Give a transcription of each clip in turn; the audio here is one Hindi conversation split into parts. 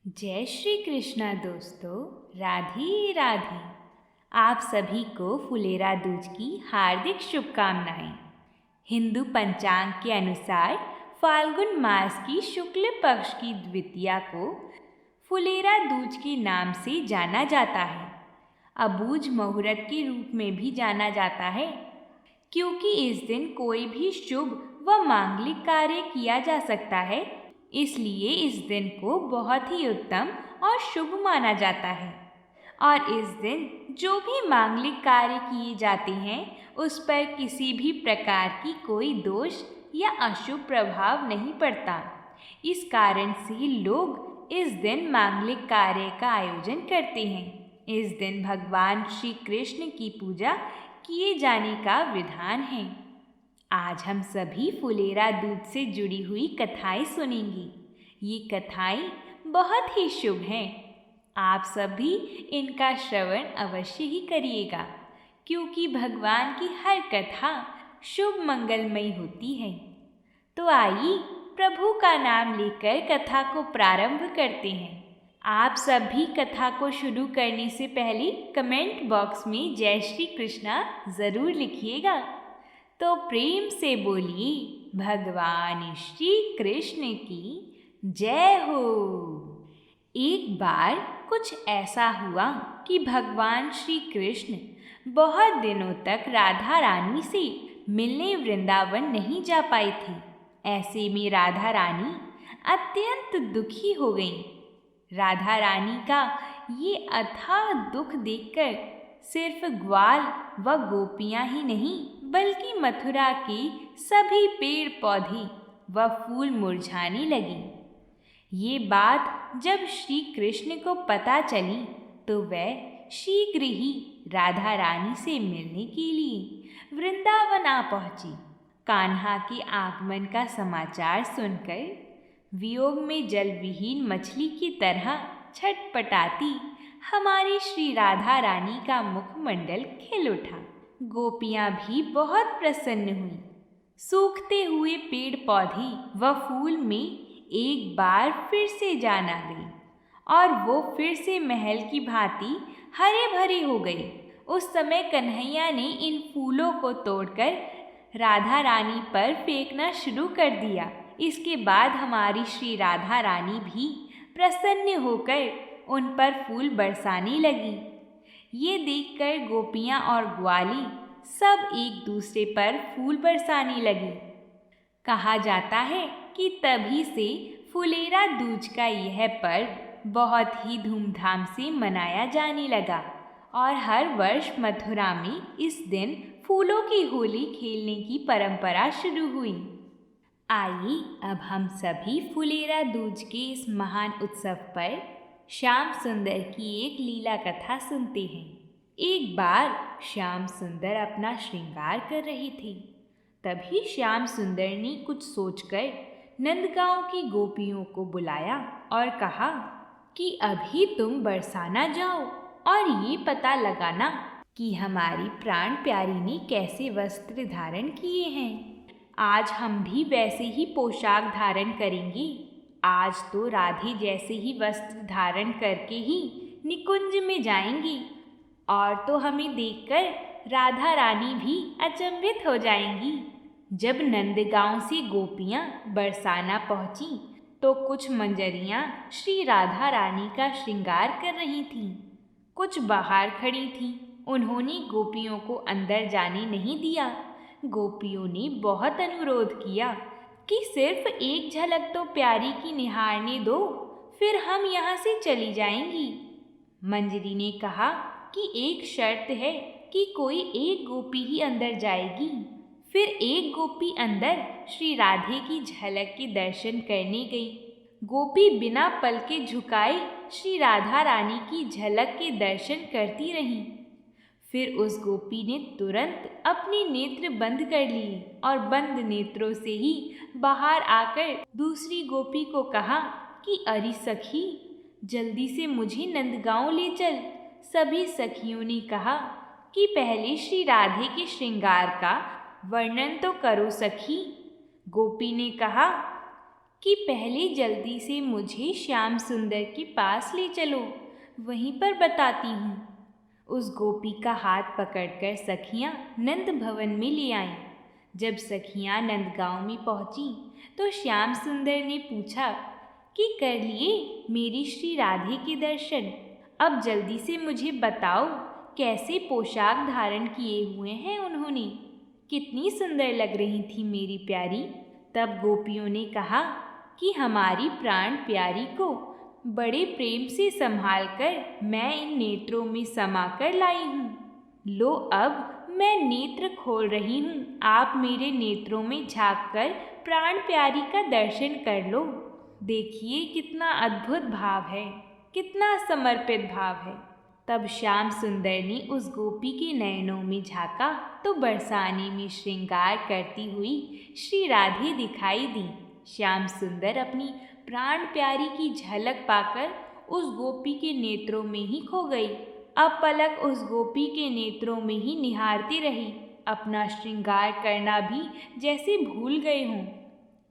जय श्री कृष्णा दोस्तों। राधे राधे। आप सभी को फुलेरा दूज की हार्दिक शुभकामनाएं। हिंदू पंचांग के अनुसार फाल्गुन मास की शुक्ल पक्ष की द्वितीया को फुलेरा दूज के नाम से जाना जाता है। अबूझ मुहूर्त के रूप में भी जाना जाता है, क्योंकि इस दिन कोई भी शुभ व मांगलिक कार्य किया जा सकता है। इसलिए इस दिन को बहुत ही उत्तम और शुभ माना जाता है। और इस दिन जो भी मांगलिक कार्य किए जाते हैं उस पर किसी भी प्रकार की कोई दोष या अशुभ प्रभाव नहीं पड़ता। इस कारण से लोग इस दिन मांगलिक कार्य का आयोजन करते हैं। इस दिन भगवान श्री कृष्ण की पूजा किए जाने का विधान है। आज हम सभी फुलेरा दूज से जुड़ी हुई कथाएं सुनेंगे। ये कथाएं बहुत ही शुभ हैं। आप सभी इनका श्रवण अवश्य ही करिएगा, क्योंकि भगवान की हर कथा शुभ मंगलमयी होती है। तो आइए प्रभु का नाम लेकर कथा को प्रारंभ करते हैं। आप सभी कथा को शुरू करने से पहले कमेंट बॉक्स में जय श्री कृष्णा ज़रूर लिखिएगा। तो प्रेम से बोलिए भगवान श्री कृष्ण की जय हो। एक बार कुछ ऐसा हुआ कि भगवान श्री कृष्ण बहुत दिनों तक राधा रानी से मिलने वृंदावन नहीं जा पाई थी। ऐसे में राधा रानी अत्यंत दुखी हो गईं। राधा रानी का ये अथाह दुख देखकर सिर्फ ग्वाल व गोपियां ही नहीं, बल्कि मथुरा के सभी पेड़ पौधे व फूल मुरझाने लगे। ये बात जब श्री कृष्ण को पता चली तो वह शीघ्र ही राधा रानी से मिलने के लिए वृंदावन आ पहुंची। कान्हा के आगमन का समाचार सुनकर वियोग में जलविहीन मछली की तरह छटपटाती हमारी श्री राधा रानी का मुखमंडल खिल उठा। गोपियां भी बहुत प्रसन्न हुई। सूखते हुए पेड़ पौधे व फूल में एक बार फिर से जान आ गई और वो फिर से महल की भांति हरे भरे हो गई। उस समय कन्हैया ने इन फूलों को तोड़कर राधा रानी पर फेंकना शुरू कर दिया। इसके बाद हमारी श्री राधा रानी भी प्रसन्न होकर उन पर फूल बरसाने लगी। ये देखकर गोपियां और ग्वाली सब एक दूसरे पर फूल बरसाने लगी। कहा जाता है कि तभी से फुलेरा दूज का यह पर्व बहुत ही धूमधाम से मनाया जाने लगा और हर वर्ष मथुरा में इस दिन फूलों की होली खेलने की परंपरा शुरू हुई। आइए अब हम सभी फुलेरा दूज के इस महान उत्सव पर श्याम सुंदर की एक लीला कथा सुनते हैं। एक बार श्याम सुंदर अपना श्रृंगार कर रहे थे। तभी श्याम सुंदर ने कुछ सोचकर नंदगांव की गोपियों को बुलाया और कहा कि अभी तुम बरसाना जाओ और ये पता लगाना कि हमारी प्राण प्यारी ने कैसे वस्त्र धारण किए हैं। आज हम भी वैसे ही पोशाक धारण करेंगे। आज तो राधे जैसे ही वस्त्र धारण करके ही निकुंज में जाएंगी और तो हमें देखकर राधा रानी भी अचंभित हो जाएंगी। जब नंदगांव से गोपियां बरसाना पहुंची तो कुछ मंजरियां श्री राधा रानी का श्रृंगार कर रही थीं। कुछ बाहर खड़ी थीं। उन्होंने गोपियों को अंदर जाने नहीं दिया। गोपियों ने बहुत अनुरोध किया कि सिर्फ एक झलक तो प्यारी की निहारने दो, फिर हम यहाँ से चली जाएंगी। मंजरी ने कहा कि एक शर्त है कि कोई एक गोपी ही अंदर जाएगी। फिर एक गोपी अंदर श्री राधे की झलक के दर्शन करने गई। गोपी बिना पलके झुकाए श्री राधा रानी की झलक के दर्शन करती रही। फिर उस गोपी ने तुरंत अपने नेत्र बंद कर लिए और बंद नेत्रों से ही बाहर आकर दूसरी गोपी को कहा कि अरे सखी, जल्दी से मुझे नंदगांव ले चल। सभी सखियों ने कहा कि पहले श्री राधे के श्रृंगार का वर्णन तो करो सखी। गोपी ने कहा कि पहले जल्दी से मुझे श्याम सुंदर के पास ले चलो, वहीं पर बताती हूँ। उस गोपी का हाथ पकड़कर सखियाँ नंद भवन में ले आईं। जब सखियाँ नंदगांव में पहुँची तो श्याम सुंदर ने पूछा कि कर लिए मेरी श्री राधे के दर्शन? अब जल्दी से मुझे बताओ, कैसे पोशाक धारण किए हुए हैं उन्होंने? कितनी सुंदर लग रही थी मेरी प्यारी। तब गोपियों ने कहा कि हमारी प्राण प्यारी को बड़े प्रेम से संभाल कर मैं इन नेत्रों में समा कर लाई हूँ। लो अब मैं नेत्र खोल रही हूँ, आप मेरे नेत्रों में झाँक कर प्राण प्यारी का दर्शन कर लो। देखिए कितना अद्भुत भाव है, कितना समर्पित भाव है। तब श्याम सुंदर ने उस गोपी के नयनों में झाँका तो बरसाने में श्रृंगार करती हुई श्री राधे दिखाई दी। श्याम सुंदर अपनी प्राण प्यारी की झलक पाकर उस गोपी के नेत्रों में ही खो गई। अब पलक उस गोपी के नेत्रों में ही निहारती रही, अपना श्रृंगार करना भी जैसे भूल गए हों,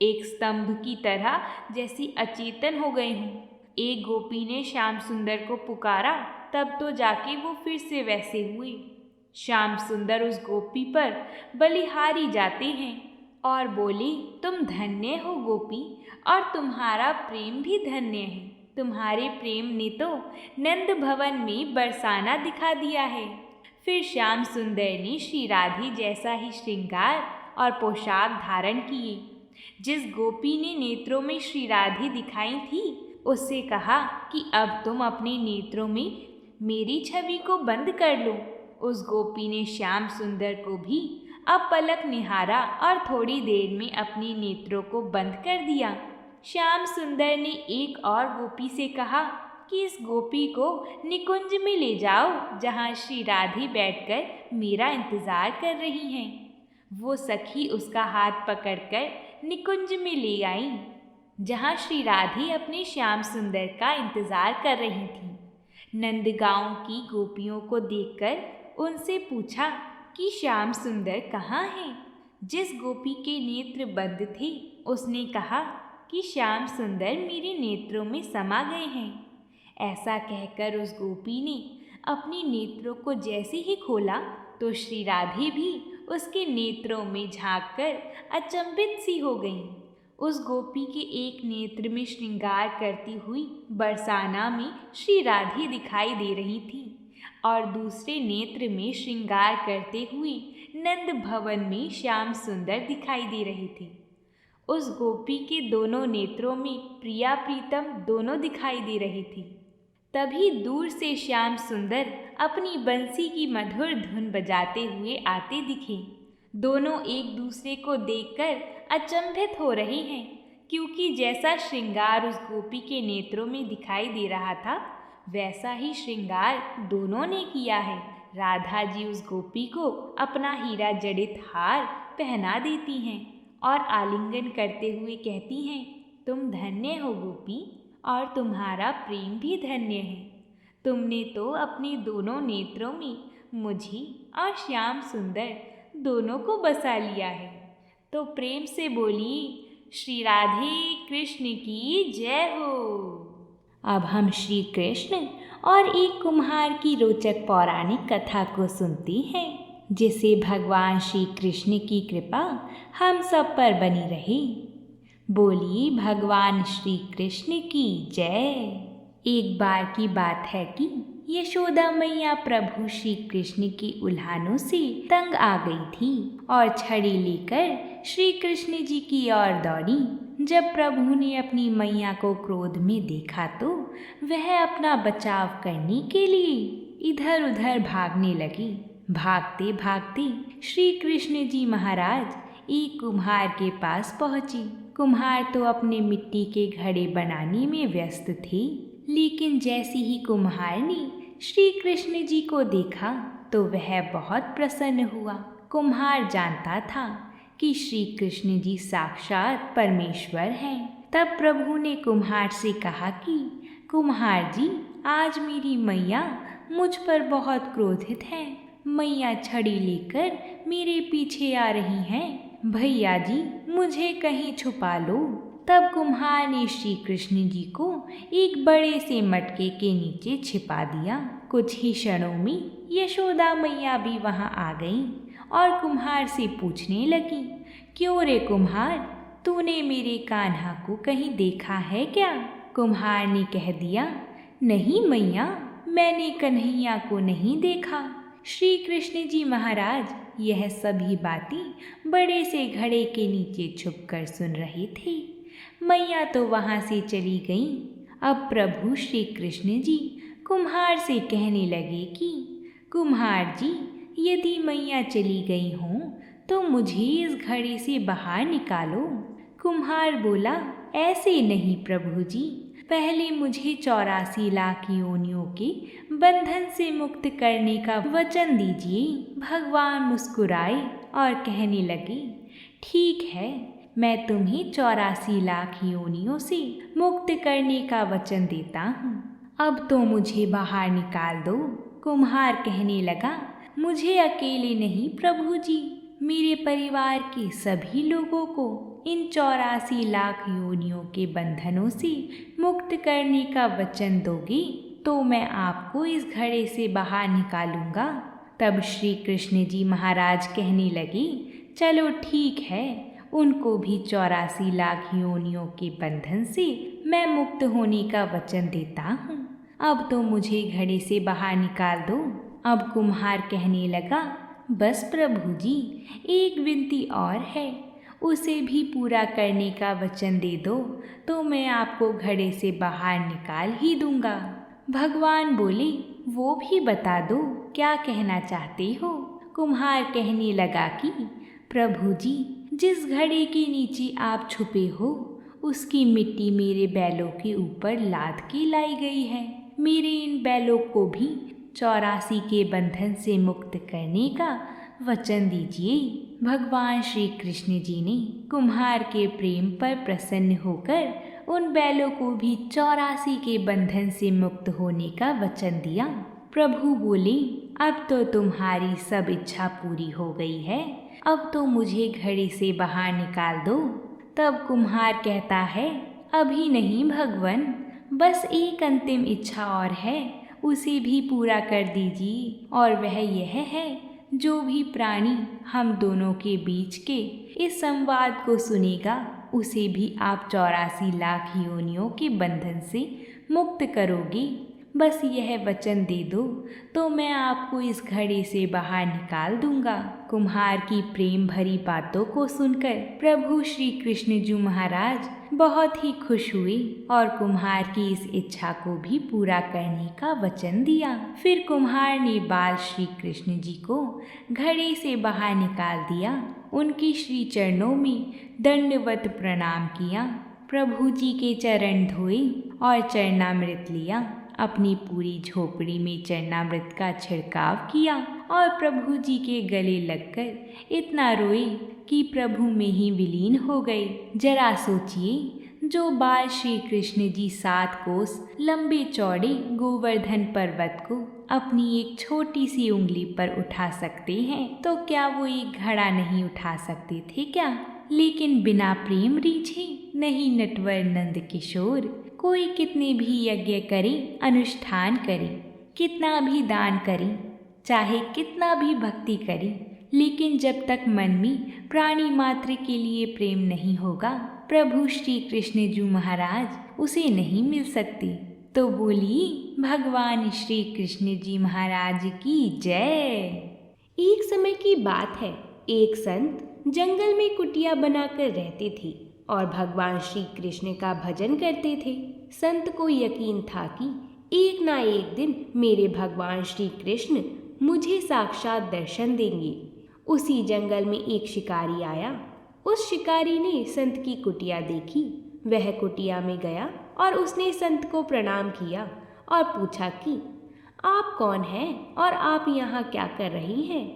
एक स्तंभ की तरह जैसी अचेतन हो गई हूँ। एक गोपी ने श्याम सुंदर को पुकारा, तब तो जाके वो फिर से वैसे हुए। श्याम सुंदर उस गोपी पर बलिहारी जाते हैं और बोले, तुम धन्य हो गोपी, और तुम्हारा प्रेम भी धन्य है। तुम्हारे प्रेम ने तो नंद भवन में बरसाना दिखा दिया है। फिर श्याम सुंदर ने श्री राधे जैसा ही श्रृंगार और पोशाक धारण किए। जिस गोपी ने नेत्रों में श्री राधे दिखाई थी उससे कहा कि अब तुम अपने नेत्रों में मेरी छवि को बंद कर लो। उस गोपी ने श्याम सुंदर को भी अब पलक निहारा और थोड़ी देर में अपने नेत्रों को बंद कर दिया। श्याम सुंदर ने एक और गोपी से कहा कि इस गोपी को निकुंज में ले जाओ, जहाँ श्री राधे बैठकर मेरा इंतजार कर रही हैं। वो सखी उसका हाथ पकड़कर निकुंज में ले आई, जहाँ श्री राधे अपने श्याम सुंदर का इंतजार कर रही थी। नंदगांव की गोपियों को देखकर उनसे पूछा कि श्याम सुंदर कहाँ हैं? जिस गोपी के नेत्र बंद थे उसने कहा कि श्याम सुंदर मेरे नेत्रों में समा गए हैं। ऐसा कहकर उस गोपी ने अपने नेत्रों को जैसे ही खोला तो श्री राधे भी उसके नेत्रों में झांककर अचंभित सी हो गईं। उस गोपी के एक नेत्र में श्रृंगार करती हुई बरसाना में श्री राधे दिखाई दे रही थी और दूसरे नेत्र में श्रृंगार करते हुए नंद भवन में श्याम सुंदर दिखाई दे रहे थे। उस गोपी के दोनों नेत्रों में प्रिया प्रीतम दोनों दिखाई दे रही थी। तभी दूर से श्याम सुंदर अपनी बंसी की मधुर धुन बजाते हुए आते दिखे। दोनों एक दूसरे को देखकर अचंभित हो रहे हैं, क्योंकि जैसा श्रृंगार उस गोपी के नेत्रों में दिखाई दे रहा था वैसा ही श्रृंगार दोनों ने किया है। राधा जी उस गोपी को अपना हीरा जड़ित हार पहना देती हैं और आलिंगन करते हुए कहती हैं, तुम धन्य हो गोपी, और तुम्हारा प्रेम भी धन्य है। तुमने तो अपने दोनों नेत्रों में मुझे और श्याम सुंदर दोनों को बसा लिया है। तो प्रेम से बोलिए, श्री राधे कृष्ण की जय हो। अब हम श्री कृष्ण और एक कुम्हार की रोचक पौराणिक कथा को सुनते हैं, जिससे भगवान श्री कृष्ण की कृपा हम सब पर बनी रहे। बोलिए भगवान श्री कृष्ण की जय। एक बार की बात है कि यशोदा मैया प्रभु श्री कृष्ण की उल्हानों से तंग आ गई थी और छड़ी लेकर श्री कृष्ण जी की ओर दौड़ी। जब प्रभु ने अपनी मैया को क्रोध में देखा तो वह अपना बचाव करने के लिए इधर उधर भागने लगी। भागते भागते श्री कृष्ण जी महाराज एक कुम्हार के पास पहुँचे। कुम्हार तो अपने मिट्टी के घड़े बनाने में व्यस्त थे, लेकिन जैसे ही कुम्हार ने श्री कृष्ण जी को देखा तो वह बहुत प्रसन्न हुआ। कुम्हार जानता था कि श्री कृष्ण जी साक्षात परमेश्वर हैं। तब प्रभु ने कुम्हार से कहा कि कुम्हार जी, आज मेरी मैया मुझ पर बहुत क्रोधित है। मैया छड़ी लेकर मेरे पीछे आ रही हैं। भैया जी, मुझे कहीं छुपा लो। तब कुम्हार ने श्री कृष्ण जी को एक बड़े से मटके के नीचे छिपा दिया। कुछ ही क्षणों में यशोदा मैया भी वहां आ गईं और कुम्हार से पूछने लगी, क्यों रे कुम्हार, तूने मेरे कान्हा को कहीं देखा है क्या? कुम्हार ने कह दिया, नहीं मैया, मैंने कन्हैया को नहीं देखा। श्री कृष्ण जी महाराज यह सभी बातें बड़े से घड़े के नीचे छुपकर सुन रहे थे। मैया तो वहां से चली गईं। अब प्रभु श्री कृष्ण जी कुम्हार से कहने लगे कि कुम्हार जी, यदि मैया चली गई हों तो मुझे इस घड़े से बाहर निकालो। कुम्हार बोला, ऐसे नहीं प्रभु जी, पहले मुझे 84 लाख योनियों के बंधन से मुक्त करने का वचन दीजिए। भगवान मुस्कुराए और कहने लगे, ठीक है, मैं तुम्हें 84 लाख योनियों से मुक्त करने का वचन देता हूँ। अब तो मुझे बाहर निकाल दो। कुम्हार कहने लगा, मुझे अकेले नहीं प्रभु जी, मेरे परिवार के सभी लोगों को इन 84 लाख योनियों के बंधनों से मुक्त करने का वचन दोगे तो मैं आपको इस घड़े से बाहर निकालूंगा। तब श्री कृष्ण जी महाराज कहने लगे, चलो ठीक है, उनको भी 84 लाख योनियों के बंधन से मैं मुक्त होने का वचन देता हूँ। अब तो मुझे घड़े से बाहर निकाल दो। अब कुम्हार कहने लगा, बस प्रभु जी, एक विनती और है, उसे भी पूरा करने का वचन दे दो तो मैं आपको घड़े से बाहर निकाल ही दूंगा। भगवान बोले, वो भी बता दो, क्या कहना चाहते हो? कुम्हार कहने लगा कि प्रभु जी, जिस घड़े के नीचे आप छुपे हो उसकी मिट्टी मेरे बैलों के ऊपर लाद के लाई गई है। मेरे इन बैलों को भी 84 के बंधन से मुक्त करने का वचन दीजिए। भगवान श्री कृष्ण जी ने कुम्हार के प्रेम पर प्रसन्न होकर उन बैलों को भी 84 के बंधन से मुक्त होने का वचन दिया। प्रभु बोले, अब तो तुम्हारी सब इच्छा पूरी हो गई है, अब तो मुझे घड़े से बाहर निकाल दो। तब कुम्हार कहता है, अभी नहीं भगवन, बस एक अंतिम इच्छा और है, उसे भी पूरा कर दीजिए। और वह यह है, जो भी प्राणी हम दोनों के बीच के इस संवाद को सुनेगा उसे भी आप 84 लाख योनियों के बंधन से मुक्त करोगे। बस यह वचन दे दो तो मैं आपको इस घड़े से बाहर निकाल दूंगा। कुम्हार की प्रेम भरी बातों को सुनकर प्रभु श्री कृष्ण जी महाराज बहुत ही खुश हुए और कुम्हार की इस इच्छा को भी पूरा करने का वचन दिया। फिर कुम्हार ने बाल श्री कृष्ण जी को घड़े से बाहर निकाल दिया, उनके श्री चरणों में दंडवत प्रणाम किया, प्रभु जी के चरण धोए और चरणामृत लिया, अपनी पूरी झोपड़ी में चरणामृत का छिड़काव किया और प्रभु जी के गले लगकर इतना रोए कि प्रभु में ही विलीन हो गए। जरा सोचिए, जो बाल श्री कृष्ण जी 7 कोस लंबे चौड़े गोवर्धन पर्वत को अपनी एक छोटी सी उंगली पर उठा सकते हैं, तो क्या वो एक घड़ा नहीं उठा सकते थे क्या? लेकिन बिना प्रेम रीझे नहीं नटवर नंद किशोर। कोई कितने भी यज्ञ करे, अनुष्ठान करे, कितना भी दान करे, चाहे कितना भी भक्ति करे, लेकिन जब तक मन में प्राणी मात्र के लिए प्रेम नहीं होगा, प्रभु श्री कृष्ण जी महाराज उसे नहीं मिल सकते। तो बोलिए भगवान श्री कृष्ण जी महाराज की जय। एक समय की बात है, एक संत जंगल में कुटिया बनाकर रहते थे और भगवान श्री कृष्ण का भजन करते थे। संत को यकीन था कि एक ना एक दिन मेरे भगवान श्री कृष्ण मुझे साक्षात दर्शन देंगे। उसी जंगल में एक शिकारी आया। उस शिकारी ने संत की कुटिया देखी। वह कुटिया में गया और उसने संत को प्रणाम किया और पूछा कि आप कौन हैं और आप यहाँ क्या कर रही हैं?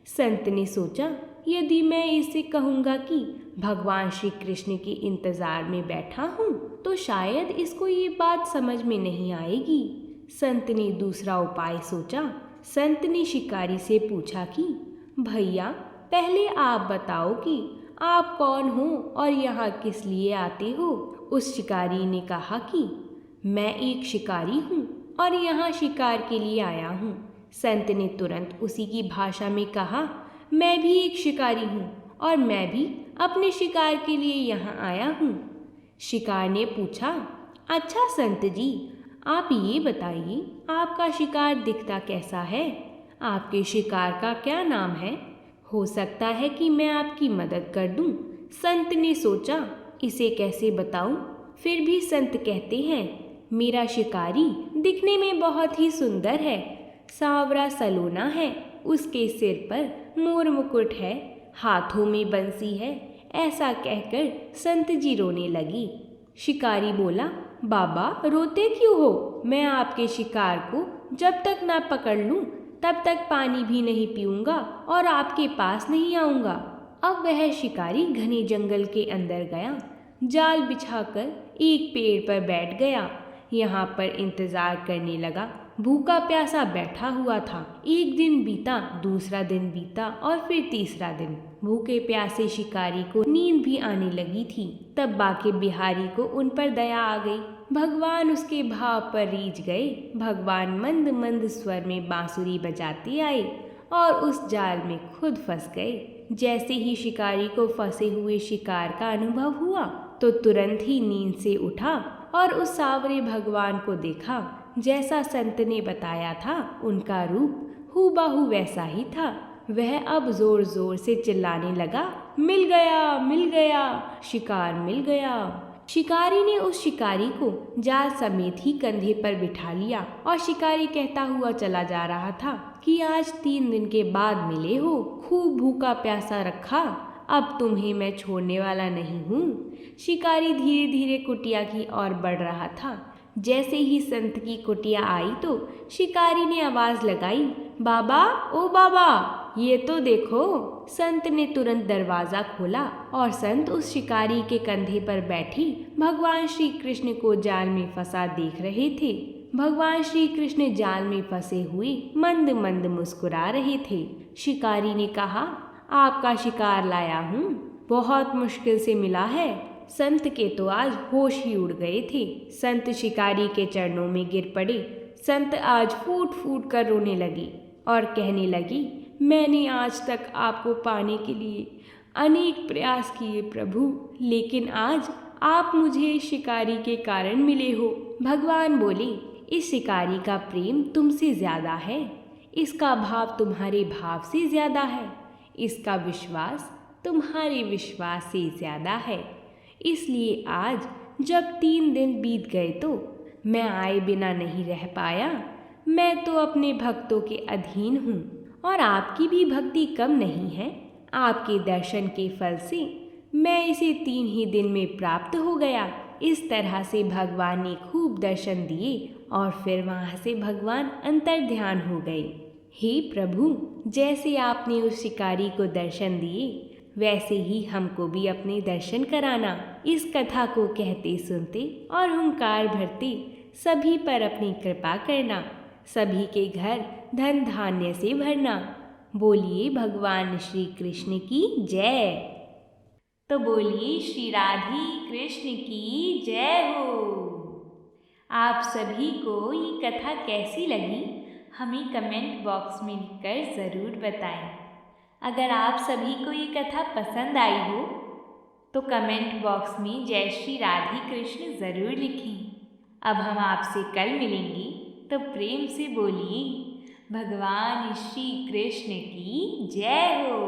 संत ने सोचा, यदि मैं इसे कहूँगा कि भगवान श्री कृष्ण के इंतजार में बैठा हूँ तो शायद इसको ये बात समझ में नहीं आएगी। संत ने दूसरा उपाय सोचा। संत ने शिकारी से पूछा कि भैया, पहले आप बताओ कि आप कौन हो और यहाँ किस लिए आते हो? उस शिकारी ने कहा कि मैं एक शिकारी हूँ और यहाँ शिकार के लिए आया हूँ। संत ने तुरंत उसी की भाषा में कहा, मैं भी एक शिकारी हूँ और मैं भी अपने शिकार के लिए यहाँ आया हूँ। शिकार ने पूछा, अच्छा संत जी, आप ये बताइए आपका शिकार दिखता कैसा है? आपके शिकार का क्या नाम है? हो सकता है कि मैं आपकी मदद कर दूं। संत ने सोचा, इसे कैसे बताऊं? फिर भी संत कहते हैं, मेरा शिकारी दिखने में बहुत ही सुंदर है, सांवरा सलोना है, उसके सिर पर मोर मुकुट है, हाथों में बंसी है। ऐसा कहकर संत जी रोने लगी। शिकारी बोला, बाबा रोते क्यों हो? मैं आपके शिकार को जब तक ना पकड़ लूं तब तक पानी भी नहीं पीऊंगा और आपके पास नहीं आऊंगा। अब वह शिकारी घने जंगल के अंदर गया, जाल बिछाकर एक पेड़ पर बैठ गया। यहाँ पर इंतजार करने लगा। भूखा प्यासा बैठा हुआ था। एक दिन बीता, दूसरा दिन बीता और फिर तीसरा दिन। भूखे प्यासे शिकारी को नींद भी आने लगी थी। तब बाके बिहारी को उन पर दया आ गई। भगवान उसके भाव पर रीझ गए। भगवान मंद मंद स्वर में बांसुरी बजाते आए और उस जाल में खुद फंस गए। जैसे ही शिकारी को फंसे हुए शिकार का अनुभव हुआ तो तुरंत ही नींद से उठा और उस सांवरे भगवान को देखा। जैसा संत ने बताया था, उनका रूप हूबहू वैसा ही था। वह अब जोर जोर से चिल्लाने लगा, मिल गया, मिल गया, शिकार मिल गया। शिकारी ने उस शिकारी को जाल समेत ही कंधे पर बिठा लिया और शिकारी कहता हुआ चला जा रहा था कि आज 3 दिन के बाद मिले हो, खूब भूखा प्यासा रखा, अब तुम्हें मैं छोड़ने वाला नहीं हूँ। शिकारी धीरे धीरे कुटिया की ओर बढ़ रहा था। जैसे ही संत की कुटिया आई तो शिकारी ने आवाज लगाई, बाबा, ओ बाबा, ये तो देखो। संत ने तुरंत दरवाजा खोला और संत उस शिकारी के कंधे पर बैठी भगवान श्री कृष्ण को जाल में फंसा देख रहे थे। भगवान श्री कृष्ण जाल में फंसे हुए मंद मंद मुस्कुरा रहे थे। शिकारी ने कहा, आपका शिकार लाया हूँ, बहुत मुश्किल से मिला है। संत के तो आज होश ही उड़ गए थे। संत शिकारी के चरणों में गिर पड़े। संत आज फूट फूट कर रोने लगी और कहने लगी, मैंने आज तक आपको पाने के लिए अनेक प्रयास किए प्रभु, लेकिन आज आप मुझे शिकारी के कारण मिले हो। भगवान बोले, इस शिकारी का प्रेम तुमसे ज्यादा है, इसका भाव तुम्हारे भाव से ज्यादा है, इसका विश्वास तुम्हारे विश्वास से ज्यादा है। इसलिए आज जब 3 दिन बीत गए तो मैं आए बिना नहीं रह पाया। मैं तो अपने भक्तों के अधीन हूँ और आपकी भी भक्ति कम नहीं है। आपके दर्शन के फल से मैं इसे 3 ही दिन में प्राप्त हो गया। इस तरह से भगवान ने खूब दर्शन दिए और फिर वहाँ से भगवान अंतर्ध्यान हो गए। हे प्रभु, जैसे आपने उस शिकारी को दर्शन दिए वैसे ही हमको भी अपने दर्शन कराना। इस कथा को कहते सुनते और हुंकार भरते सभी पर अपनी कृपा करना, सभी के घर धन धान्य से भरना। बोलिए भगवान श्री कृष्ण की जय। तो बोलिए श्री राधे कृष्ण की जय हो। आप सभी को ये कथा कैसी लगी हमें कमेंट बॉक्स में लिखकर ज़रूर बताएं। अगर आप सभी को ये कथा पसंद आई हो तो कमेंट बॉक्स में जय श्री राधे कृष्ण ज़रूर लिखें। अब हम आपसे कल मिलेंगे, तो प्रेम से बोलिए भगवान श्री कृष्ण की जय हो।